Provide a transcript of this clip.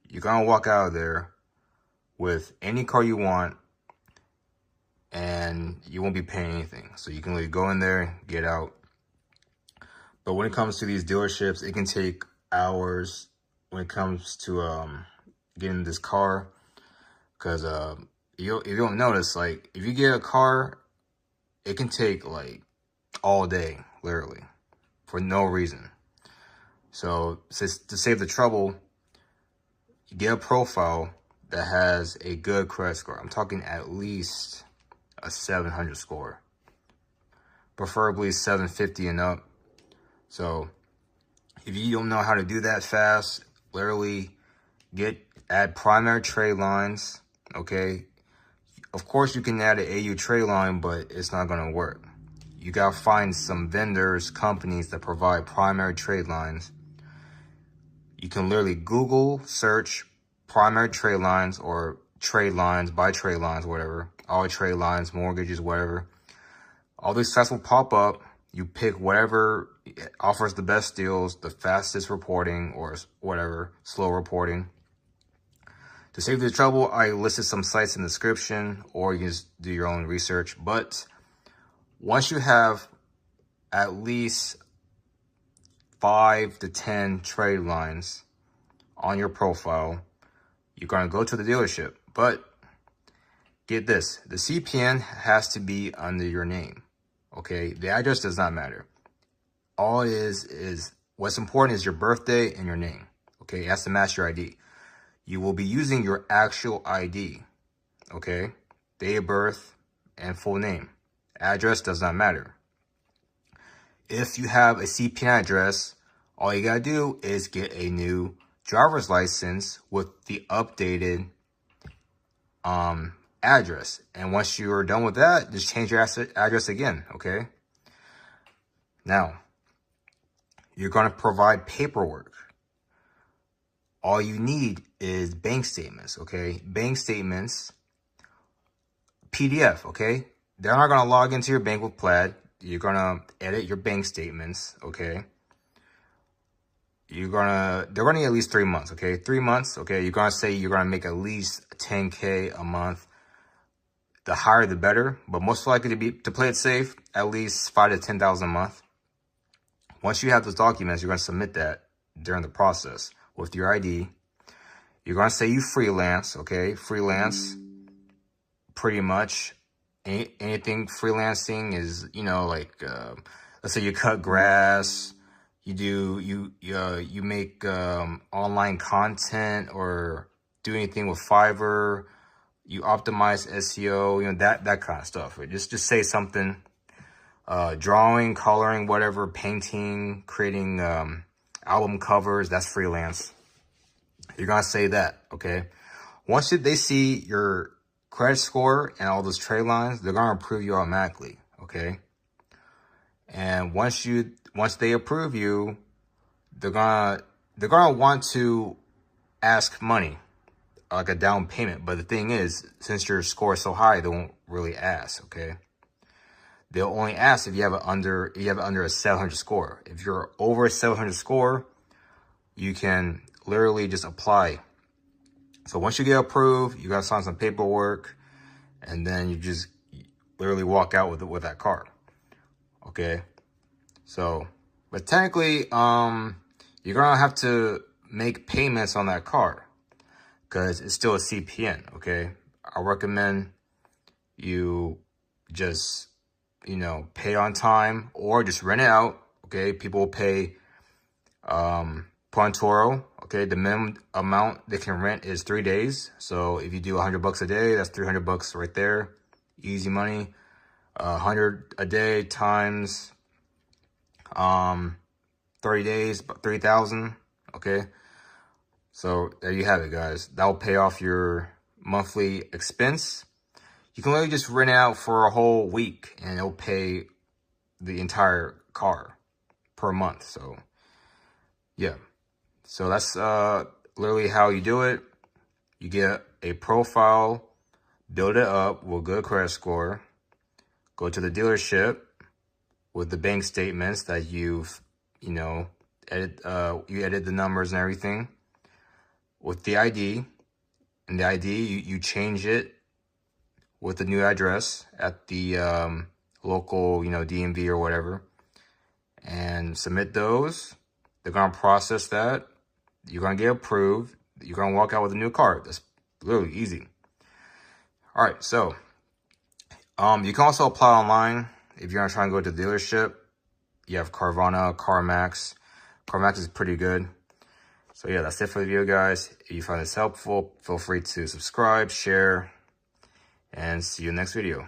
you're gonna walk out of there with any car you want, and you won't be paying anything. So you can literally go in there, get out. But when it comes to these dealerships, it can take hours when it comes to getting this car, because if you don't notice, like if you get a car, it can take like all day, literally, for no reason. So to save the trouble, you get a profile that has a good credit score. I'm talking at least a 700 score, preferably 750 and up. So if you don't know how to do that fast, literally add primary trade lines, okay? Of course, you can add an AU trade line, but it's not gonna work. You gotta find some vendors, companies that provide primary trade lines. You can literally Google search primary trade lines or trade lines, buy trade lines, whatever, all trade lines, mortgages, whatever. All these sites will pop up. You pick whatever offers the best deals, the fastest reporting, or whatever, slow reporting. To save the trouble, I listed some sites in the description, or you can just do your own research. But once you have at least 5 to 10 trade lines on your profile, you're going to go to the dealership. But get this, the CPN has to be under your name, okay? The address does not matter. All it is what's important is your birthday and your name, okay? It has to match your ID. You will be using your actual ID, okay? Date of birth and full name. Address does not matter. If you have a CPN address, all you gotta do is get a new driver's license with the updated address. And once you're done with that, just change your address again, okay? Now, you're gonna provide paperwork. All you need is bank statements, okay? Bank statements, PDF, okay? They're not gonna log into your bank with Plaid. You're gonna edit your bank statements, okay? They're gonna need at least 3 months, okay? 3 months, okay? You're gonna say you're gonna make at least 10K a month. The higher the better, but most likely to play it safe, at least 5 to 10,000 a month. Once you have those documents, you're gonna submit that during the process with your ID. You're gonna say you freelance, okay? Freelance, pretty much anything freelancing is, you know, like let's say you cut grass, you make online content, or do anything with Fiverr, you optimize SEO, you know, that kind of stuff. Right? Just say something, drawing, coloring, whatever, painting, creating album covers, that's freelance. You're gonna say that, okay? Once they see your credit score and all those trade lines, they're gonna approve you automatically, okay? And once they approve you, they're gonna want to ask money, like a down payment. But the thing is, since your score is so high, they won't really ask, okay? They'll only ask if you have under a 700 score. If you're over a 700 score, you can literally just apply. So once you get approved, you gotta sign some paperwork, and then you just literally walk out with that car. Okay. So, but technically, you're gonna have to make payments on that car because it's still a CPN. Okay. I recommend you just, you know, pay on time or just rent it out. Okay. People pay, Pontoro. Okay. The minimum amount they can rent is 3 days. So if you do $100 a day, that's $300 right there. Easy money. 100 a day times 30 days, about 3,000. Okay. So there you have it, guys. That will pay off your monthly expense. You can literally just rent it out for a whole week and it'll pay the entire car per month. So yeah. So that's literally how you do it. You get a profile, build it up with good credit score, go to the dealership with the bank statements that you've, you know, you edit the numbers and everything. with the ID, and the ID, you change it with the new address at the local, DMV or whatever, and submit those. They're gonna process that. You're gonna get approved. You're gonna walk out with a new car. That's literally easy. All right, so you can also apply online if you're gonna try and go to the dealership. You have Carvana, CarMax. CarMax is pretty good. So yeah, that's it for the video, guys. If you find this helpful, feel free to subscribe, share, and see you in the next video.